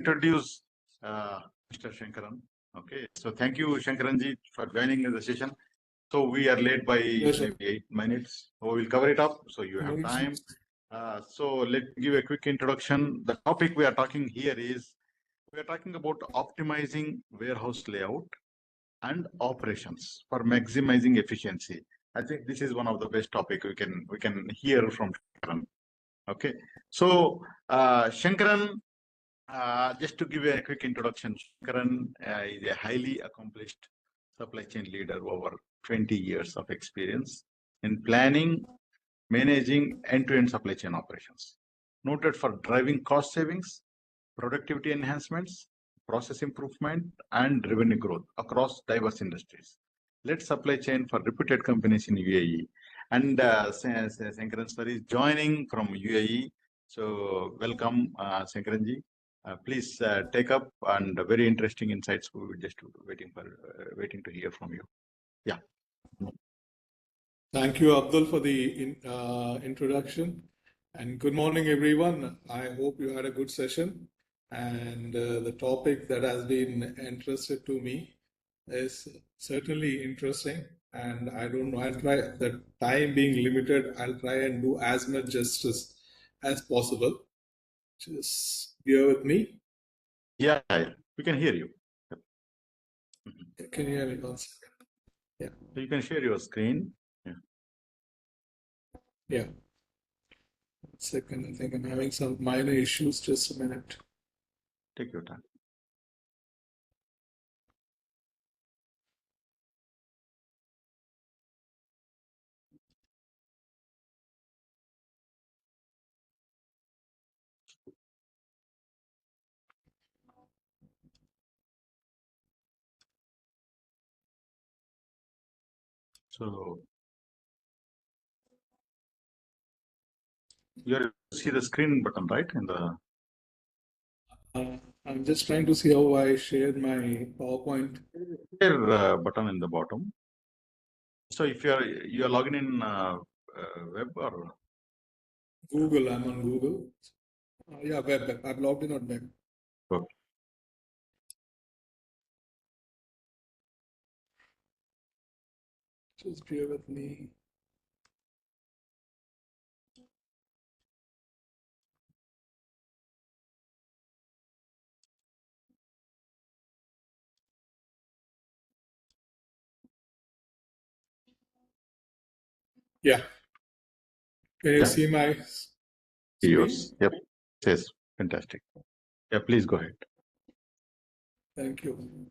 Introduce Mr. Shankaran. Okay, so thank you, Shankaranji, for joining in the session. So we are late by maybe 8 minutes. So we'll cover it up so you have time. So let's give a quick introduction. The topic we are talking here is we are talking about optimizing warehouse layout and operations for maximizing efficiency. I think this is one of the best topic we can hear from Shankaran. Okay, so Shankaran, just to give a quick introduction, Shankaran is a highly accomplished supply chain leader over 20 years of experience in planning, managing end-to-end supply chain operations. Noted for driving cost savings, productivity enhancements, process improvement, and revenue growth across diverse industries. Led supply chain for reputed companies in UAE. And Shankaran sir is joining from UAE. So welcome, Shankaranji. Please take up and very interesting insights. We were just waiting to hear from you. Yeah. Thank you, Abdul, for the introduction. And good morning, everyone. I hope you had a good session. And the topic that has been interested to me is certainly interesting. And I don't know, I'll try, the time being limited, I'll try and do as much justice as possible. Just bear with me. Yeah, we can hear you. Can you hear me? 1 second. Yeah. So you can share your screen. Yeah. 1 second, I think I'm having some minor issues. Just a minute. Take your time. So you see the screen button, right? In the I'm just trying to see how I shared my PowerPoint. Share button in the bottom. So if you are logging in web or Google, I'm on Google. Yeah, web. I've logged in on web. okay. Just bear with me. Yeah. Can you see my screen? Yes. Yep. Yes. Fantastic. Yeah. Please go ahead. Thank you.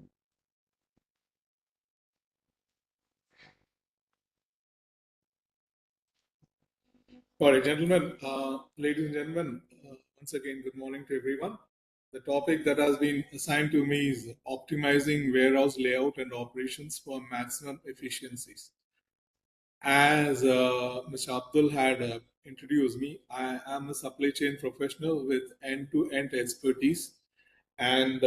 All right, gentlemen, ladies and gentlemen, once again, good morning to everyone. The topic that has been assigned to me is optimizing warehouse layout and operations for maximum efficiencies. As Mr. Abdul had introduced me, I am a supply chain professional with end-to-end expertise, and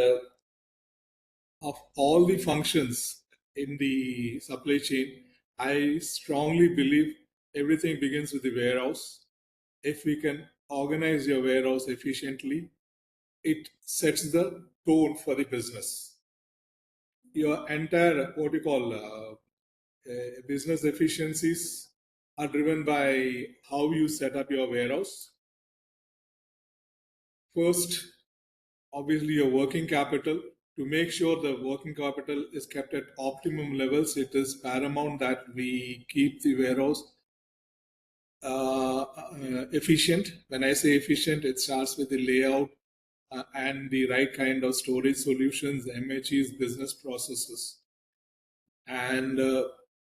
of all the functions in the supply chain, I strongly believe everything begins with the warehouse. If we can organize your warehouse efficiently, it sets the tone for the business. Your entire, what you call, business efficiencies are driven by how you set up your warehouse. First, obviously, your working capital. To make sure the working capital is kept at optimum levels, it is paramount that we keep the warehouse efficient. When I say efficient, it starts with the layout and the right kind of storage solutions, MHEs, business processes. And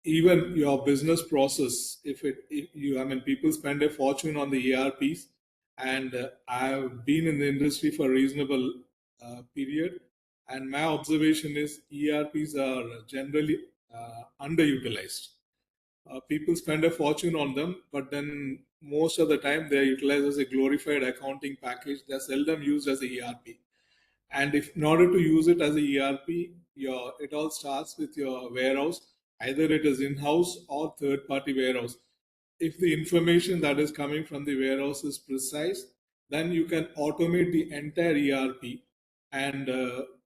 even your business process, if you, I mean, people spend a fortune on the ERPs, and I've been in the industry for a reasonable period, and my observation is ERPs are generally underutilized. People spend a fortune on them, but then most of the time they're utilized as a glorified accounting package. They're seldom used as a ERP. And if in order to use it as a ERP, it all starts with your warehouse. Either it is in-house or third-party warehouse. If the information that is coming from the warehouse is precise, then you can automate the entire ERP and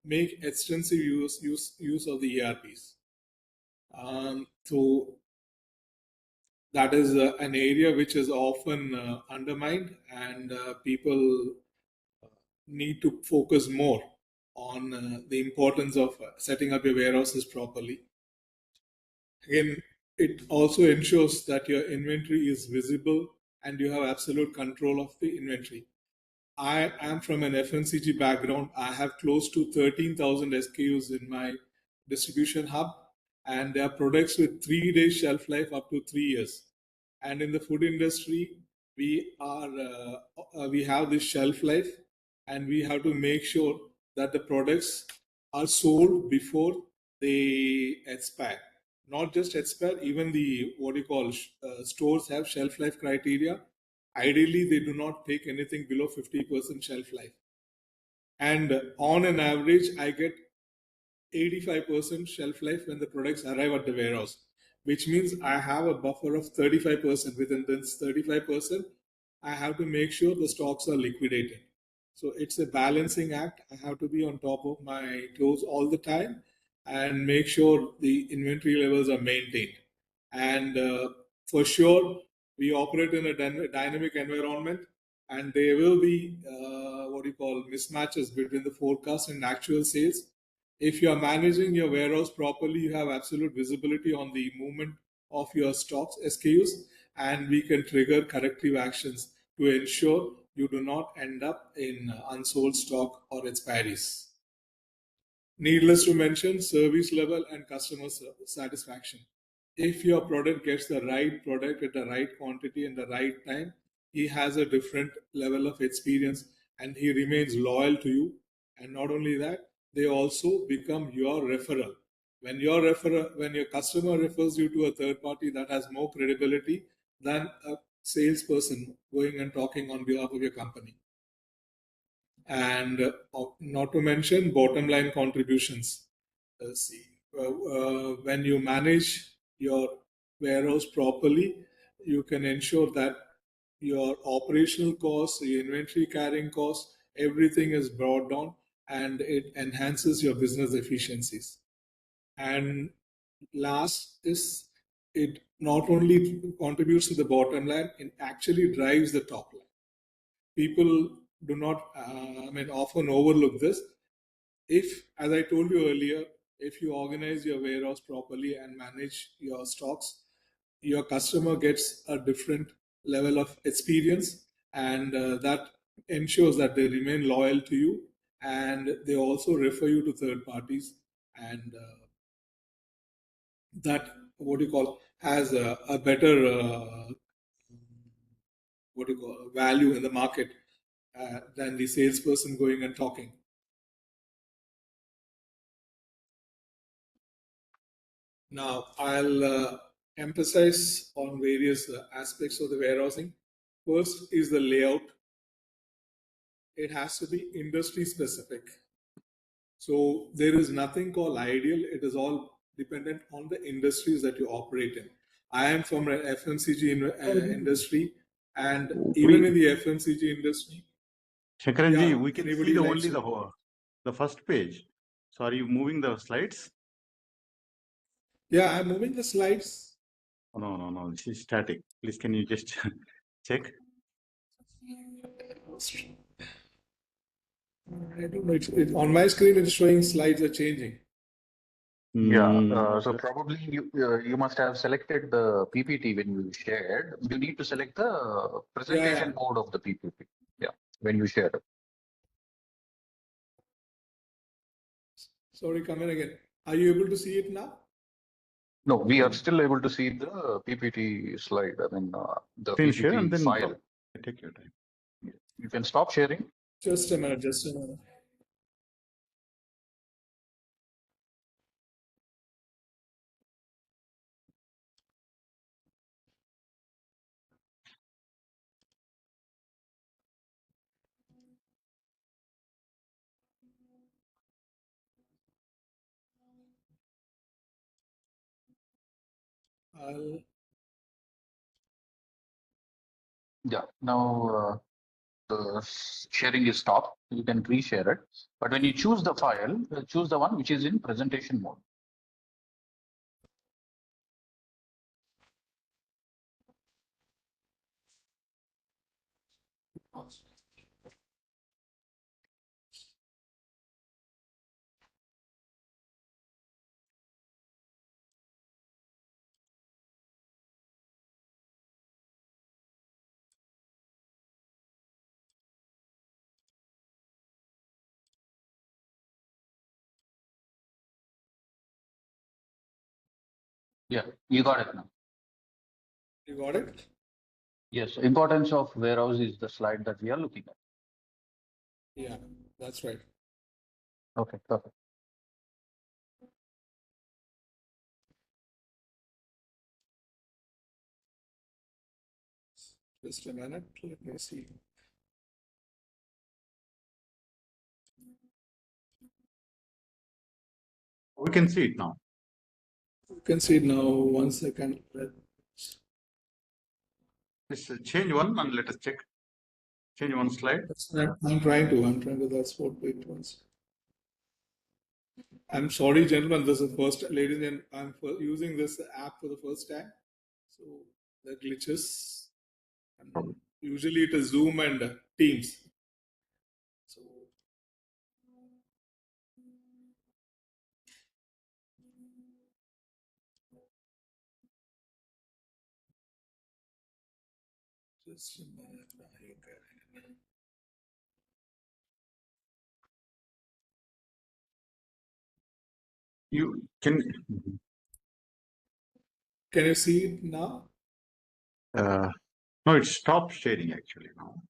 make extensive use of the ERPs. So that is an area which is often undermined, and people need to focus more on the importance of setting up your warehouses properly. Again, it also ensures that your inventory is visible and you have absolute control of the inventory. I am from an FMCG background. I have close to 13,000 SKUs in my distribution hub, and there are products with 3 days shelf life up to 3 years. And in the food industry, we have this shelf life, and we have to make sure that the products are sold before they expire. Not just expire, even the stores have shelf life criteria. Ideally, they do not take anything below 50% shelf life. And on an average, I get 85% shelf life when the products arrive at the warehouse, which means I have a buffer of 35%. Within this 35%, I have to make sure the stocks are liquidated. So it's a balancing act. I have to be on top of my toes all the time and make sure the inventory levels are maintained. And for sure, we operate in a dynamic environment, and there will be mismatches between the forecast and actual sales. If you are managing your warehouse properly, you have absolute visibility on the movement of your stocks, SKUs, and we can trigger corrective actions to ensure you do not end up in unsold stock or expiries. Needless to mention, service level and customer satisfaction. If your product gets the right product at the right quantity and the right time, he has a different level of experience and he remains loyal to you. And not only that, they also become your referral. When your customer refers you to a third party, that has more credibility than a salesperson going and talking on behalf of your company. And not to mention bottom line contributions. When you manage your warehouse properly, you can ensure that your operational costs, your inventory carrying costs, everything is brought down, and it enhances your business efficiencies. And last is, it not only contributes to the bottom line, it actually drives the top line. People do not, often overlook this. If, as I told you earlier, if you organize your warehouse properly and manage your stocks, your customer gets a different level of experience, and that ensures that they remain loyal to you, and they also refer you to third parties, and that has a better value in the market than the salesperson going and talking. Now, I'll emphasize on various aspects of the warehousing. First is the layout. It has to be industry specific. So there is nothing called ideal. It is all dependent on the industries that you operate in. I am from an FMCG industry, and even in the FMCG industry, Shankaranji, we can see only the first page. So are you moving the slides? Yeah, I'm moving the slides. Oh, no. This is static. Please, can you just check? I don't know. On my screen, it's showing slides are changing. Yeah, so probably you must have selected the PPT when you shared. You need to select the presentation mode of the PPT. Yeah, when you share it. Sorry, come in again. Are you able to see it now? No, we are still able to see the PPT slide. I mean, the Screen PPT share and then file. take your time. You can stop sharing. Just a minute. Yeah, now sharing is stopped, you can reshare it. But when you choose the file, choose the one which is in presentation mode. Yeah, you got it now. You got it? Yes, importance of warehouse is the slide that we are looking at. Yeah, that's right. Okay, perfect. Just a minute, let me see. We can see it now. You can see it now. 1 second. Just change one and let us check. Change one slide. I'm trying to. That's what it was. I'm sorry, gentlemen. This is first, ladies and I'm using this app for the first time. So the glitches. And usually it is Zoom and Teams. So just a minute. You can. Can you see it now? No, it stopped sharing actually now.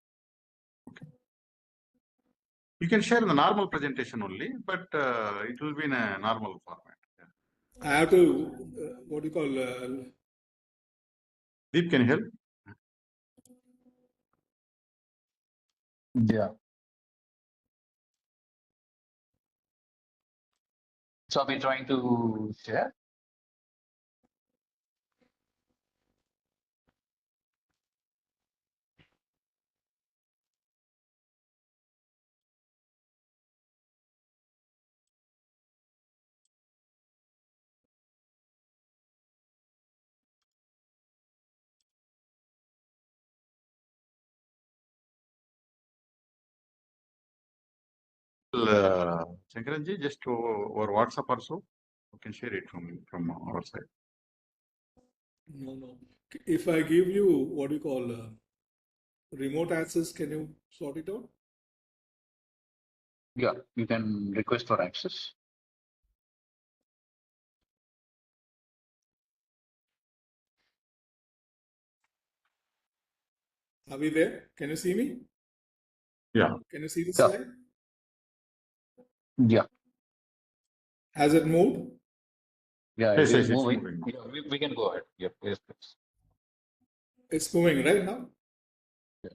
Okay. You can share in the normal presentation only, but it will be in a normal format. Yeah. I have to, what do you call, Deep, can you help? Yeah. So are we trying to share? Shankaranji, just over WhatsApp or so, you can share it from our side. no. If I give you, what do you call, remote access, can you sort it out? Yeah, you can request for access. Are we there? Can you see me? Yeah. Can you see the Yeah. slide? Yeah. Has it moved? Yeah, Yes, it is it's moving. moving. Yeah, we can go ahead. Yep. Yes, please. It's moving right now. Yes.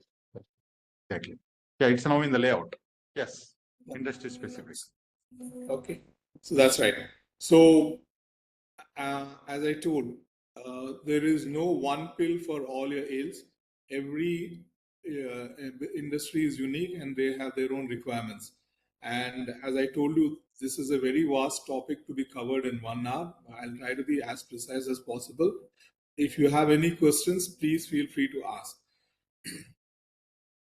Exactly. Yeah, it's now in the layout. Yes. Industry specific. Okay. So that's right. So as I told, there is no one pill for all your ails. Every industry is unique and they have their own requirements. And as I told you, this is a very vast topic to be covered in 1 hour. I'll try to be as precise as possible. If you have any questions, please feel free to ask.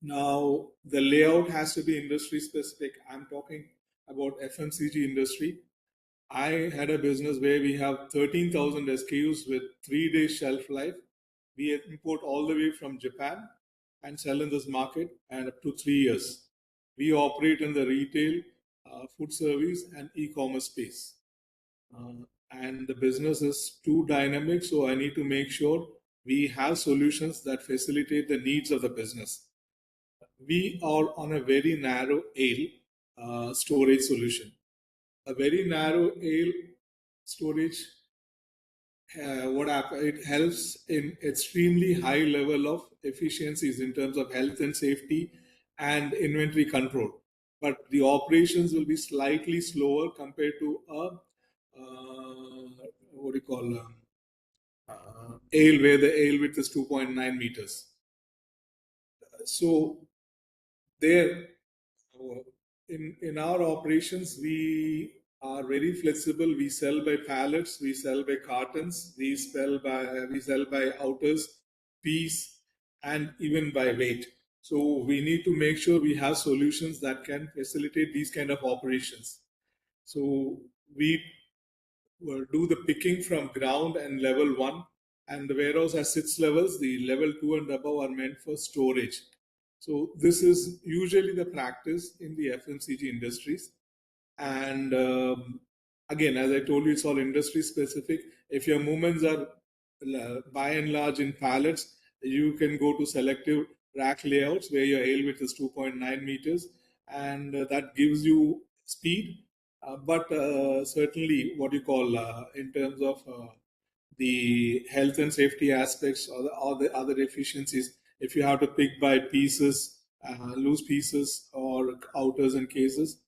Now, the layout has to be industry specific. I'm talking about FMCG industry. I had a business where we have 13,000 SKUs with 3 day shelf life. We import all the way from Japan and sell in this market and up to 3 years. We operate in the retail, food service, and e-commerce space. And the business is too dynamic, so I need to make sure we have solutions that facilitate the needs of the business. We are on a very narrow ale storage solution. A very narrow ale storage, it helps in extremely high level of efficiencies in terms of health and safety and inventory control. But the operations will be slightly slower compared to a what do you call ale, where the ale width is 2.9 meters. So there, in our operations, we are very flexible. We sell by pallets, we sell by cartons, we sell by outers, piece, and even by weight. So we need to make sure we have solutions that can facilitate these kind of operations. So we do the picking from ground and level 1, and the warehouse has 6 levels. The level 2 and above are meant for storage. So this is usually the practice in the FMCG industries. And again, as I told you, it's all industry specific. If your movements are by and large in pallets, you can go to selective rack layouts where your aisle width is 2.9 meters, and that gives you speed. But certainly, what you call in terms of the health and safety aspects or the other efficiencies, if you have to pick by pieces, loose pieces or outers and cases,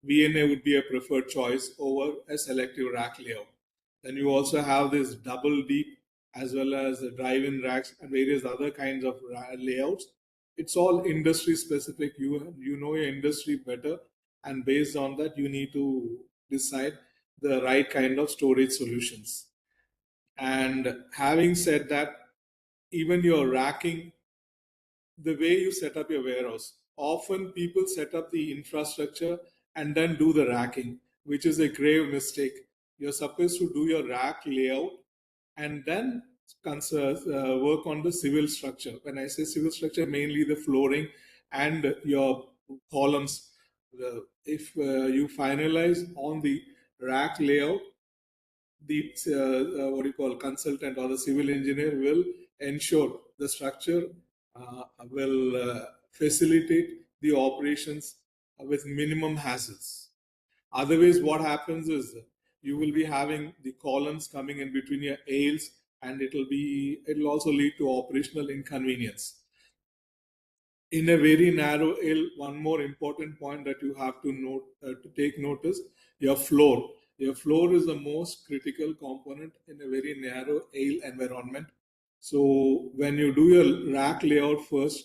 VNA would be a preferred choice over a selective rack layout. Then you also have this double deep as well as drive-in racks and various other kinds of layouts. It's all industry specific. You know your industry better, and based on that, you need to decide the right kind of storage solutions. And having said that, even your racking, the way you set up your warehouse, often people set up the infrastructure and then do the racking, which is a grave mistake. You're supposed to do your rack layout and then work on the civil structure. When I say civil structure, mainly the flooring and your columns. If you finalize on the rack layout, the what you call consultant or the civil engineer will ensure the structure will facilitate the operations with minimum hazards. Otherwise, what happens is you will be having the columns coming in between your aisles, and it'll also lead to operational inconvenience. In a very narrow aisle, one more important point that you have to note to take notice: your floor. Your floor is the most critical component in a very narrow aisle environment. So when you do your rack layout first,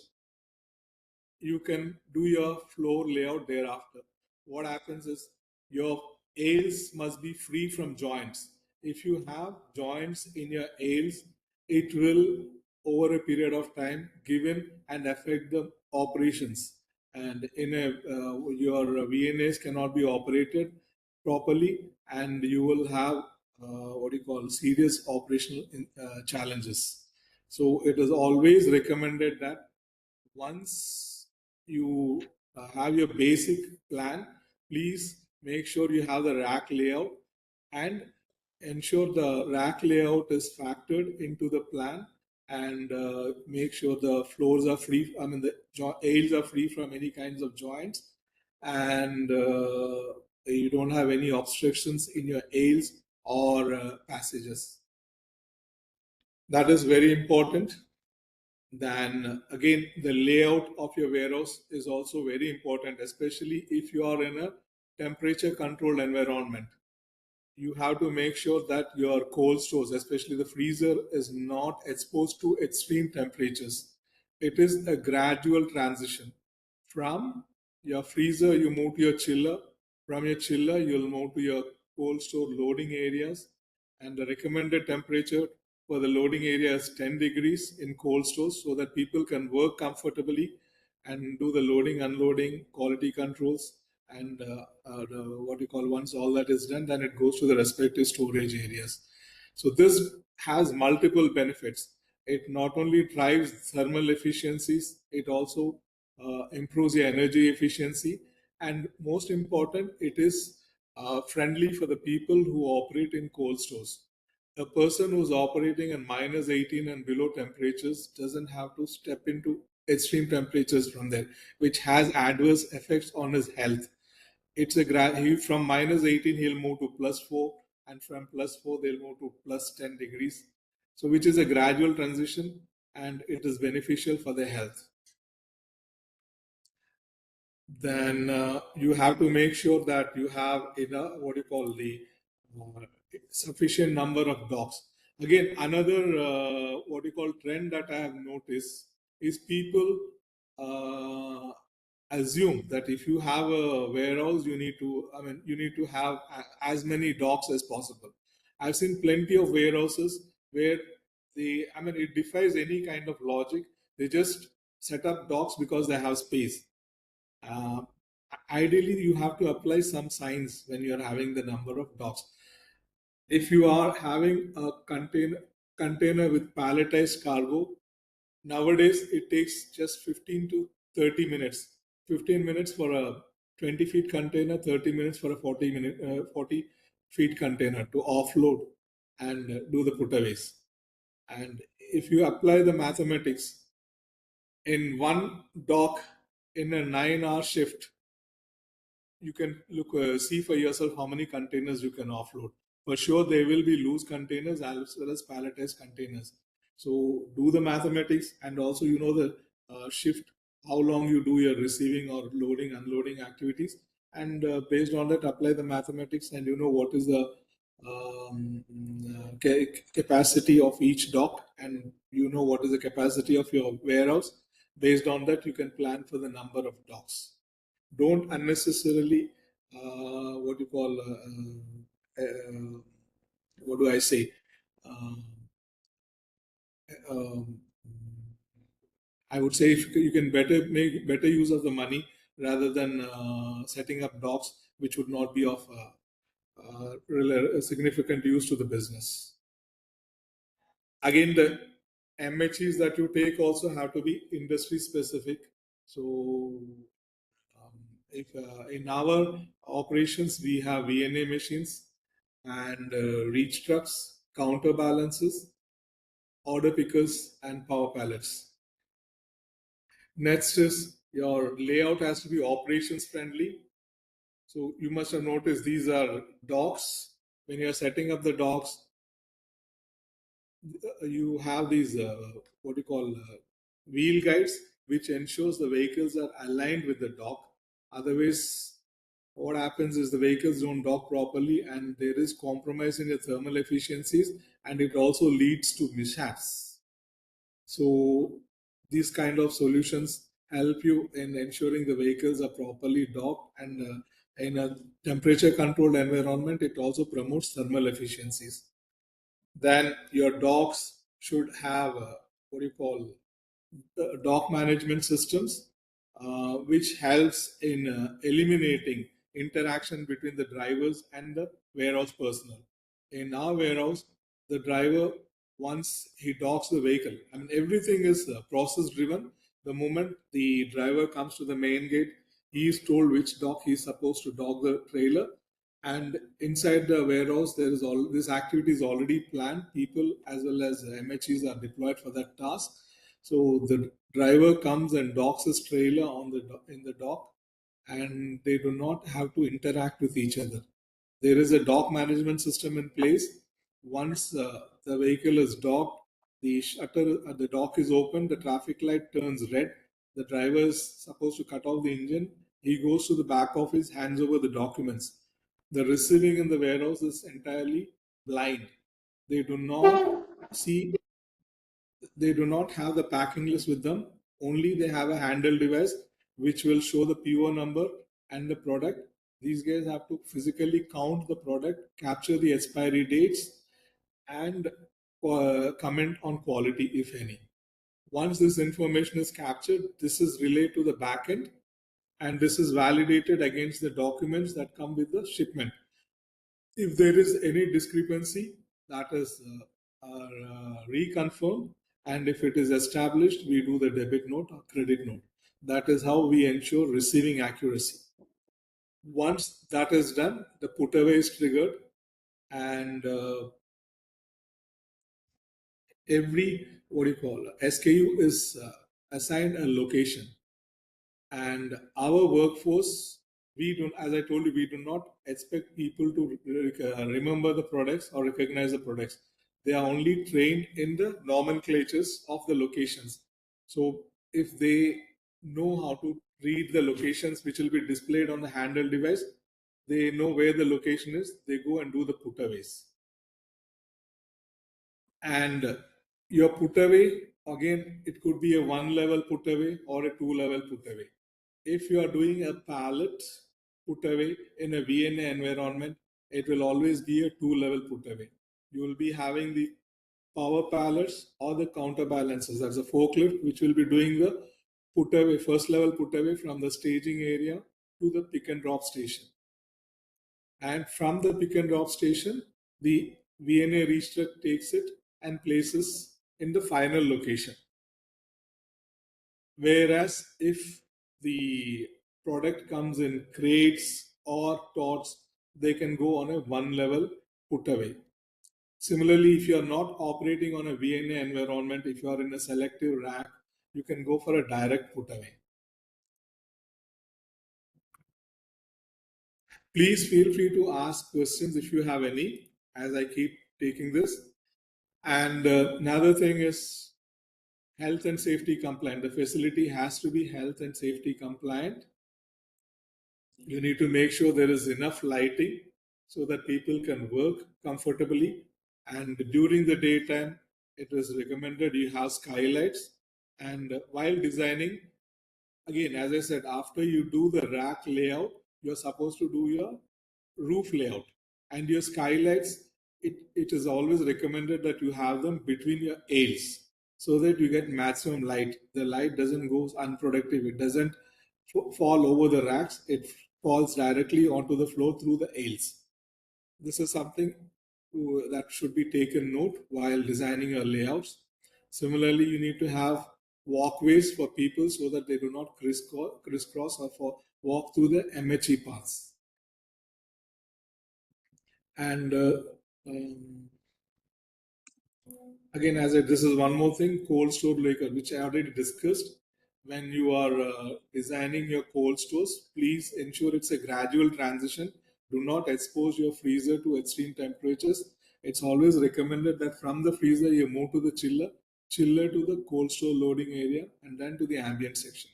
you can do your floor layout thereafter. What happens is your aisles must be free from joints. If you have joints in your aisles, it will, over a period of time, give in and affect the operations. And in your VNAs cannot be operated properly, and you will have what you call serious operational challenges. So it is always recommended that once you have your basic plan, please make sure you have the rack layout and ensure the rack layout is factored into the plan, and make sure the floors are free. I mean, the aisles are free from any kinds of joints, and you don't have any obstructions in your aisles or passages. That is very important. Then again, the layout of your warehouse is also very important, especially if you are in a temperature controlled environment. You have to make sure that your cold stores, especially the freezer, is not exposed to extreme temperatures. It is a gradual transition. From your freezer, you move to your chiller. From your chiller, you'll move to your cold store loading areas. And the recommended temperature for the loading area is 10 degrees in cold stores, so that people can work comfortably and do the loading, unloading, quality controls. And what you call, once all that is done, then it goes to the respective storage areas. So this has multiple benefits. It not only drives thermal efficiencies, it also improves your energy efficiency, and most important, it is friendly for the people who operate in cold stores. A person who's operating in minus 18 and below temperatures doesn't have to step into extreme temperatures from there, which has adverse effects on his health. It's from minus 18 he'll move to +4, and from +4 they'll move to +10 degrees. So which is a gradual transition, and it is beneficial for their health. Then you have to make sure that you have what you call the sufficient number of docks. Again, another what you call trend that I have noticed is people assume that if you have a warehouse, you need to have as many docks as possible. I've seen plenty of warehouses where it defies any kind of logic. They just set up docks because they have space. Ideally, you have to apply some signs when you are having the number of docks. If you are having a container with palletized cargo, nowadays it takes just 15 to 30 minutes. 15 minutes for a 20 feet container, 30 minutes for a 40 feet container to offload and do the putaways. And if you apply the mathematics in one dock in a 9-hour shift, you can see for yourself how many containers you can offload. For sure, there will be loose containers as well as palletized containers. So do the mathematics, and also the shift, how long you do your receiving or loading, unloading activities, and based on that, apply the mathematics, and what is the capacity of each dock, and what is the capacity of your warehouse. Based on that, you can plan for the number of docks. Don't unnecessarily what do I say? I would say if you can make better use of the money rather than setting up docks which would not be of significant use to the business. Again, the MHEs that you take also have to be industry specific. So if in our operations we have VNA machines and reach trucks, counterbalances, order pickers, and power pallets. Next is your layout has to be operations friendly. So you must have noticed these are docks. When you are setting up the docks, you have these wheel guides, which ensures the vehicles are aligned with the dock. Otherwise, what happens is the vehicles don't dock properly, and there is compromise in the thermal efficiencies, and it also leads to mishaps. So these kind of solutions help you in ensuring the vehicles are properly docked, and in a temperature controlled environment, it also promotes thermal efficiencies. Then your docks should have dock management systems, which helps in eliminating interaction between the drivers and the warehouse personnel. In our warehouse, the driver, once he docks the vehicle, everything is process driven. The moment the driver comes to the main gate, he is told which dock he is supposed to dock the trailer. And inside the warehouse, there is all this activity is already planned. People as well as MHEs are deployed for that task. So the driver comes and docks his trailer in the dock, and they do not have to interact with each other. There is a dock management system in place. Once the vehicle is docked, the shutter at the dock is open, the traffic light turns red. The driver is supposed to cut off the engine. He goes to the back office, hands over the documents. The receiving in the warehouse is entirely blind. They do not see, they do not have the packing list with them. Only they have a handle device which will show the PO number and the product. These guys have to physically count the product, capture the expiry dates, and comment on quality, if any. Once this information is captured, this is relayed to the backend, and this is validated against the documents that come with the shipment. If there is any discrepancy, that is reconfirmed, and if it is established, we do the debit note or credit note. That is how we ensure receiving accuracy. Once that is done, the put away is triggered, and every SKU is assigned a location. And our workforce, as I told you, we do not expect people to remember the products or recognize the products. They are only trained in the nomenclatures of the locations. So if they know how to read the locations which will be displayed on the handheld device, they know where the location is, they go and do the putaways. And your putaway, again, it could be a 1-level putaway or a 2-level putaway. if you are doing a pallet put away in a VNA environment, it will always be a 2-level put away. You will be having the power pallets or the counterbalances. That's a forklift which will be doing the put away, first level put away from the staging area to the pick and drop station. And from the pick and drop station, the VNA reach truck takes it and places in the final location. Whereas if the product comes in crates or tots, they can go on a 1-level put away. Similarly, if you are not operating on a VNA environment, if you are in a selective rack, you can go for a direct put away. Please feel free to ask questions if you have any, as I keep taking this. And another thing is health and safety compliant. The facility has to be health and safety compliant. You need to make sure there is enough lighting so that people can work comfortably. And during the daytime, it is recommended you have skylights. And while designing, again, as I said, after you do the rack layout, you're supposed to do your roof layout. And your skylights, it is always recommended that you have them between your aisles so that you get maximum light. The light doesn't go unproductive. It doesn't fall over the racks. It falls directly onto the floor through the aisles. This is something that should be taken note while designing your layouts. Similarly, you need to have walkways for people so that they do not crisscross or walk through the MHE paths. And again, as this is one more thing, cold store layout, which I already discussed. When you are designing your cold stores, please ensure it's a gradual transition. Do not expose your freezer to extreme temperatures. It's always recommended that from the freezer you move to the chiller to the cold store loading area, and then to the ambient section.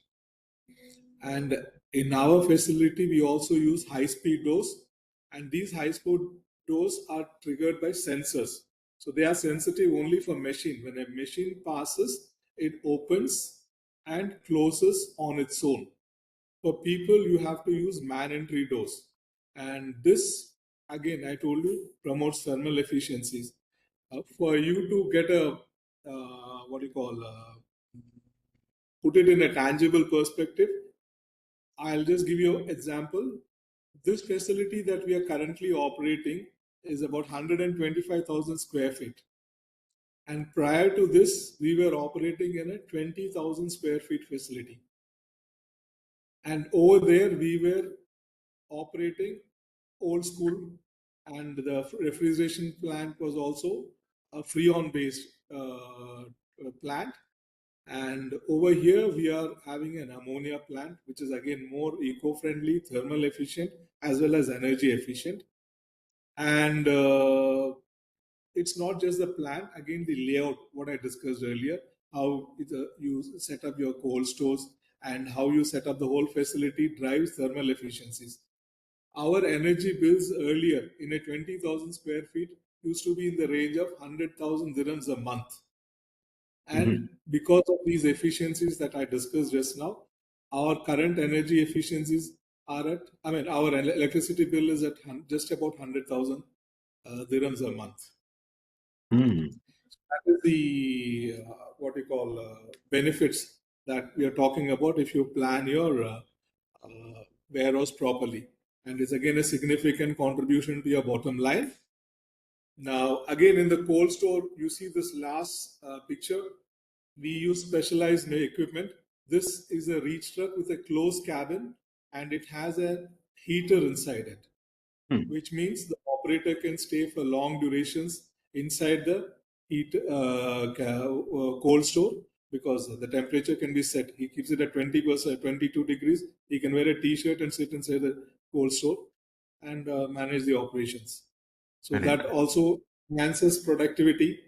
And in our facility, we also use high-speed doors, and these high-speed doors are triggered by sensors. So they are sensitive only for machine. When a machine passes, it opens and closes on its own. For people, you have to use man-entry doors. And this, again, I told you, promotes thermal efficiencies. For you to get a, put it in a tangible perspective, I'll just give you an example. This facility that we are currently operating is about 125,000 square feet. And prior to this, we were operating in a 20,000 square feet facility. And over there, we were operating old school, and the refrigeration plant was also a freon based plant. And over here, we are having an ammonia plant, which is again more eco-friendly, thermal efficient, as well as energy efficient. And it's not just the plant, again, the layout, what I discussed earlier, how you set up your cold stores and how you set up the whole facility drives thermal efficiencies. Our energy bills earlier in a 20,000 square feet used to be in the range of 100,000 dirhams a month. And because of these efficiencies that I discussed just now, our current energy efficiencies are at, our electricity bill is at just about 100,000 dirhams a month. That is the, benefits that we are talking about if you plan your warehouse properly. And it's again a significant contribution to your bottom line. Now, again, in the cold store, you see this last picture. We use specialized equipment. This is a reach truck with a closed cabin, and it has a heater inside it, which means the operator can stay for long durations inside the cold store, because the temperature can be set. He keeps it at 22 degrees. He can wear a t-shirt and sit inside the cold store and manage the operations. So that also enhances productivity.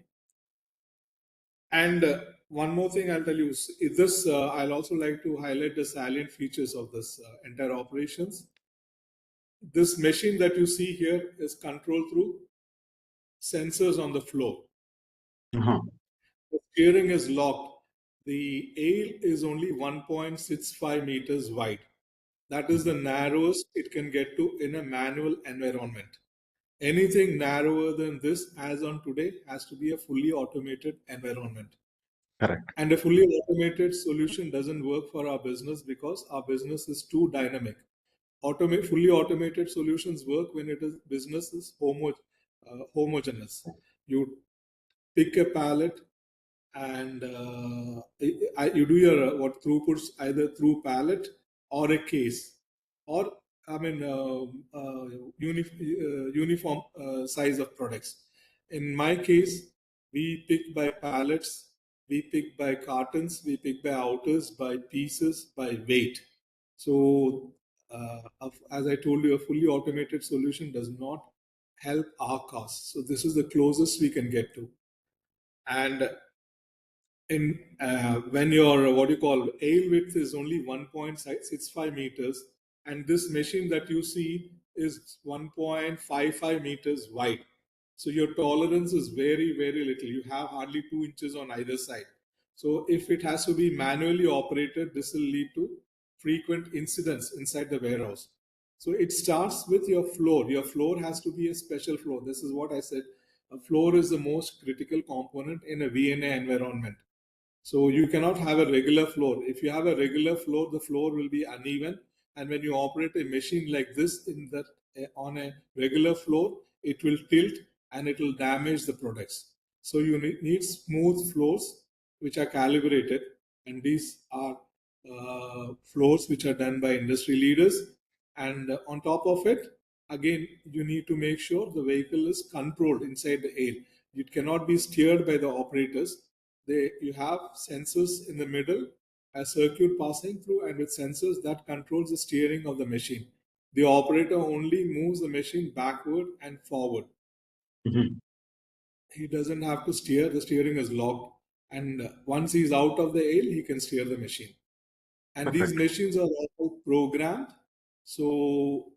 And one more thing I'll tell you is this. I'll also like to highlight the salient features of this entire operations. This machine that you see here is controlled through sensors on the floor. The steering is locked. The aisle is only 1.65 meters wide. That is the narrowest it can get to in a manual environment. Anything narrower than this, as on today, has to be a fully automated environment. Correct. And a fully automated solution doesn't work for our business because our business is too dynamic. Fully automated solutions work when business is homogeneous. You pick a pallet and you do your what throughputs either through pallet or a case, or I mean uniform size of products. In my case, we pick by pallets, we pick by cartons, we pick by outers, by pieces, by weight. So as I told you, a fully automated solution does not help our costs. So this is the closest we can get to. And in when your what you call aisle width is only 1.65 meters, and this machine that you see is 1.55 meters wide, so your tolerance is very, very little. You have hardly 2 inches on either side. So if it has to be manually operated, this will lead to frequent incidents inside the warehouse. So it starts with your floor. Your floor has to be a special floor. This is what I said. A floor is the most critical component in a VNA environment. So you cannot have a regular floor. If you have a regular floor, the floor will be uneven. And when you operate a machine like this on a regular floor, it will tilt and it will damage the products. So you need smooth floors which are calibrated. And these are floors which are done by industry leaders. And on top of it, again, you need to make sure the vehicle is controlled inside the aisle. It cannot be steered by the operators. You have sensors in the middle, a circuit passing through, and with sensors that controls the steering of the machine. The operator only moves the machine backward and forward. He doesn't have to steer. The steering is locked. And once he's out of the aisle, he can steer the machine. And these machines are all programmed. So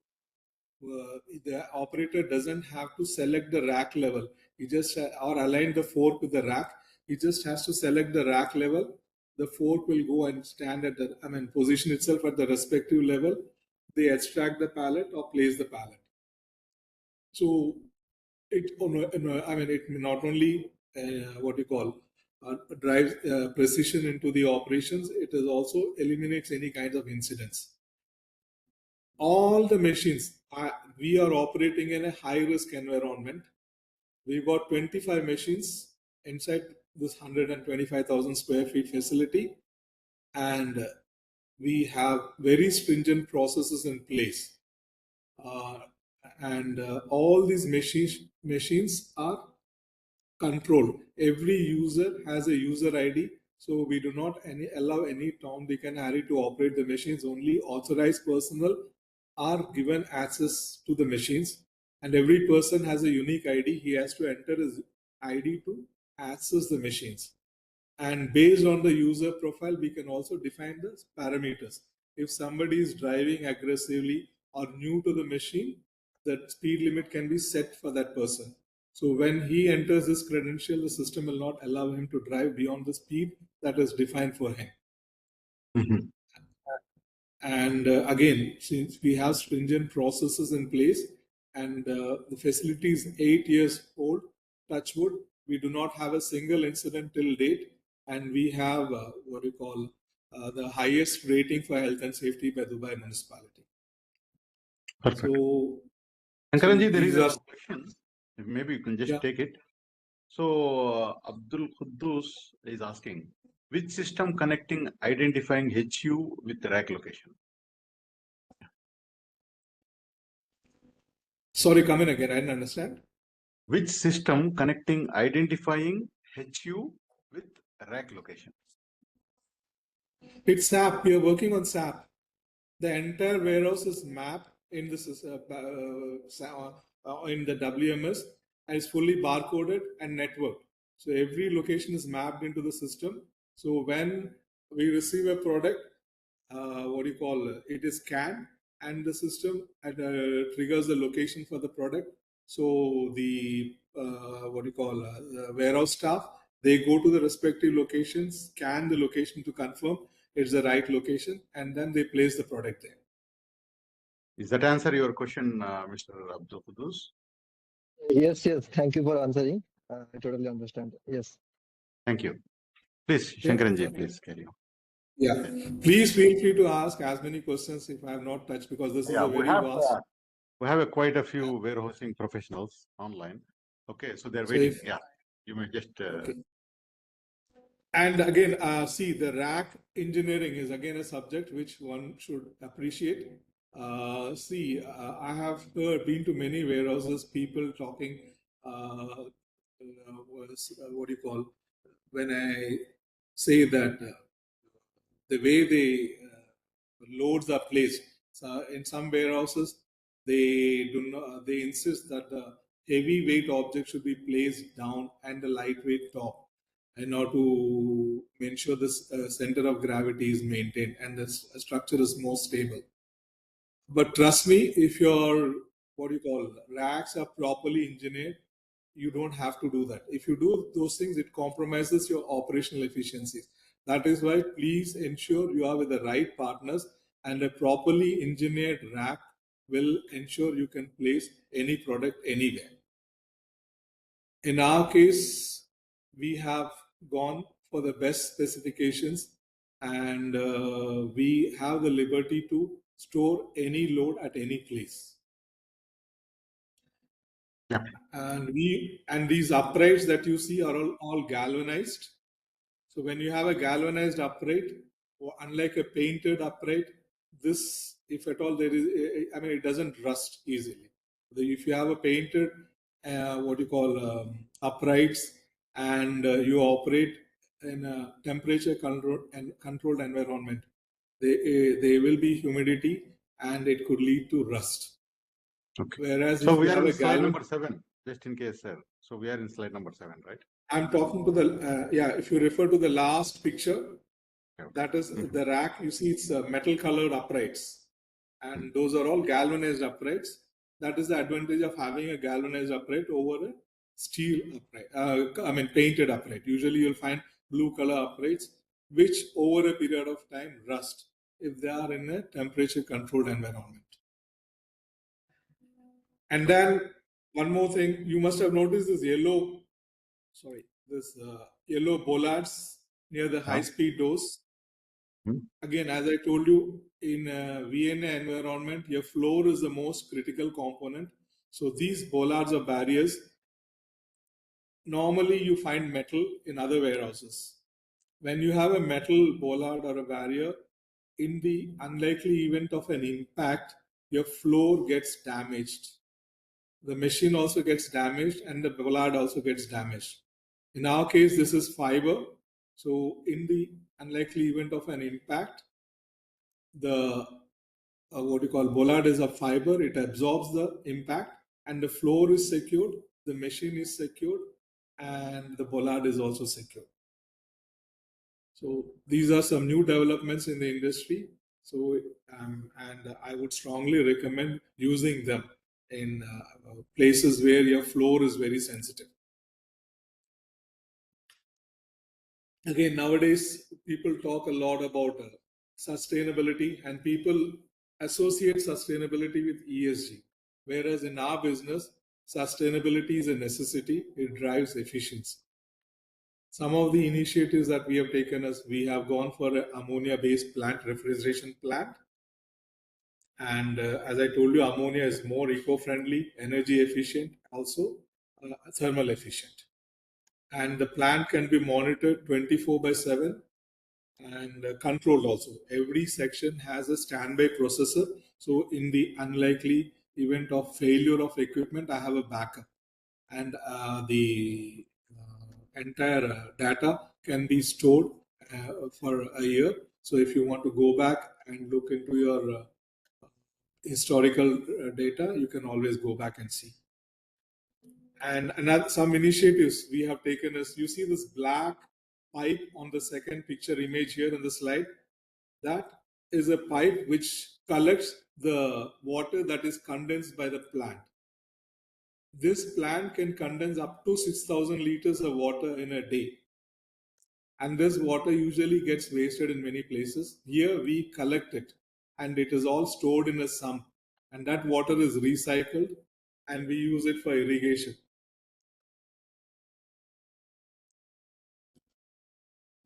the operator doesn't have to select the rack level. He just or align the fork with the rack. He just has to select the rack level. The fork will go and stand at position itself at the respective level. They extract the pallet or place the pallet. So it not only drives precision into the operations, it is also eliminates any kinds of incidents. All the machines, we are operating in a high-risk environment. We've got 25 machines inside this 125,000 square feet facility, and we have very stringent processes in place. All these machines are controlled. Every user has a user ID, so we do not allow any Tom, Dick, and Harry to operate the machines. Only authorized personnel are given access to the machines, and every person has a unique ID. He has to enter his ID to access the machines. And based on the user profile, we can also define the parameters. If somebody is driving aggressively or new to the machine, the speed limit can be set for that person. So when he enters his credential, the system will not allow him to drive beyond the speed that is defined for him. And again, since we have stringent processes in place and the facility is 8 years old, touch wood, we do not have a single incident till date, and we have the highest rating for health and safety by Dubai municipality. Perfect. So, Shankaranji, there is a question. Maybe you can just take it. So Abdul Khuddus is asking, which system connecting identifying HU with rack location? Sorry, come in again. I didn't understand. Which system connecting identifying HU with rack location? It's SAP. We are working on SAP. The entire warehouse is mapped in this in the WMS, and it's fully barcoded and networked. So every location is mapped into the system. So when we receive a product, it is scanned, and the system triggers the location for the product. So the the warehouse staff, they go to the respective locations, scan the location to confirm it's the right location, and then they place the product there. Is that answer your question, Mr. Abdul Qudus? Yes, yes. Thank you for answering. I totally understand. Yes. Thank you. Please, Shankaranji, please carry on. Yeah, please feel free to ask as many questions if I have not touched, because this is a very vast. We have quite a few warehousing professionals online. Okay, so they're So waiting. if- Yeah, you may just. Okay. And again, see, the rack engineering is again a subject which one should appreciate. See, I have been to many warehouses, people talking, what do you call, when I say that the way the loads are placed. So in some warehouses, they do not. They insist that the heavy weight object should be placed down and the lightweight top, in order to ensure the center of gravity is maintained and the structure is more stable. But trust me, if your racks are properly engineered, you don't have to do that. If you do those things, it compromises your operational efficiencies. That is why please ensure you are with the right partners, and a properly engineered rack will ensure you can place any product anywhere. In our case, we have gone for the best specifications, and we have the liberty to store any load at any place. Yeah. And these uprights that you see are all galvanized. So when you have a galvanized upright, unlike a painted upright, this, if at all there is, I mean, it doesn't rust easily. If you have a painted, uprights, and you operate in a temperature controlled environment, there will be humidity and it could lead to rust. Okay. Whereas So if we you are have in a slide number 7, just in case, sir. So we are in slide number 7, right? I'm talking to the, if you refer to the last picture, Okay. that is the rack, you see it's metal colored uprights. And those are all galvanized uprights. That is the advantage of having a galvanized upright over a steel upright, painted upright. Usually you'll find blue color uprights, which over a period of time rust if they are in a temperature controlled environment. And then one more thing, you must have noticed this yellow bollards near the high-speed doors. Again, as I told you, in a VNA environment, your floor is the most critical component. So these bollards are barriers. Normally, you find metal in other warehouses. When you have a metal bollard or a barrier, in the unlikely event of an impact, your floor gets damaged. The machine also gets damaged and the bollard also gets damaged. In our case, this is fiber. So in the unlikely event of an impact, the bollard is a fiber. It absorbs the impact and the floor is secured, the machine is secured, and the bollard is also secured. So these are some new developments in the industry. So, and I would strongly recommend using them in places where your floor is very sensitive. Again, nowadays, people talk a lot about sustainability, and people associate sustainability with ESG. Whereas in our business, sustainability is a necessity, it drives efficiency. Some of the initiatives that we have taken is we have gone for an ammonia-based plant, refrigeration plant. And as I told you, ammonia is more eco-friendly, energy efficient, also thermal efficient. And the plant can be monitored 24/7 and controlled also. Every section has a standby processor. So in the unlikely event of failure of equipment, I have a backup. And the entire data can be stored for a year. So if you want to go back and look into your historical data, you can always go back and see. And some initiatives we have taken is, you see this black pipe on the second picture image here in the slide. That is a pipe which collects the water that is condensed by the plant. This plant can condense up to 6,000 liters of water in a day. And this water usually gets wasted in many places. Here we collect it and it is all stored in a sump. and that water is recycled and we use it for irrigation.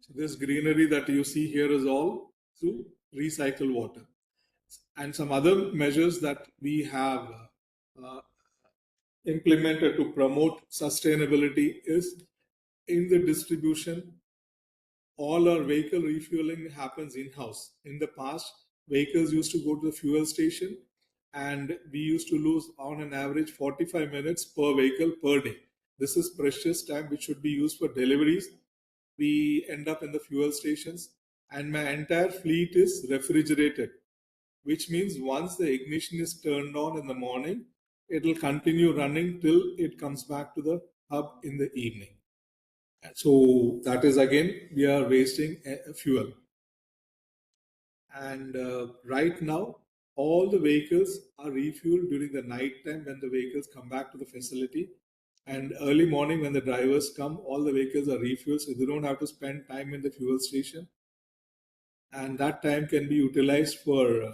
So this greenery that you see here is all through recycled water. And some other measures that we have implemented to promote sustainability is in the distribution, all our vehicle refueling happens in-house. In the past, vehicles used to go to the fuel station and we used to lose on an average 45 minutes per vehicle per day. This is precious time which should be used for deliveries. We end up in the fuel stations and my entire fleet is refrigerated, which means once the ignition is turned on in the morning, it will continue running till it comes back to the hub in the evening. So that is again, we are wasting fuel. And right now, all the vehicles are refueled during the night time when the vehicles come back to the facility. And early morning when the drivers come, all the vehicles are refueled, so they don't have to spend time in the fuel station. And that time can be utilized for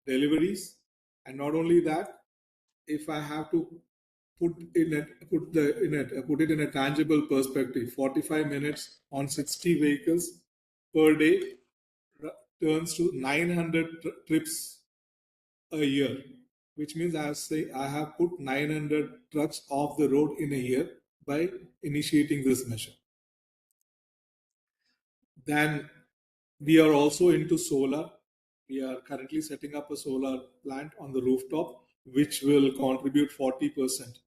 deliveries. And not only that, if I have to put it in a tangible perspective, 45 minutes on 60 vehicles per day turns to 900 trips a year, which means I have put 900 trucks off the road in a year by initiating this measure. Then we are also into solar. We are currently setting up a solar plant on the rooftop, which will contribute 40%.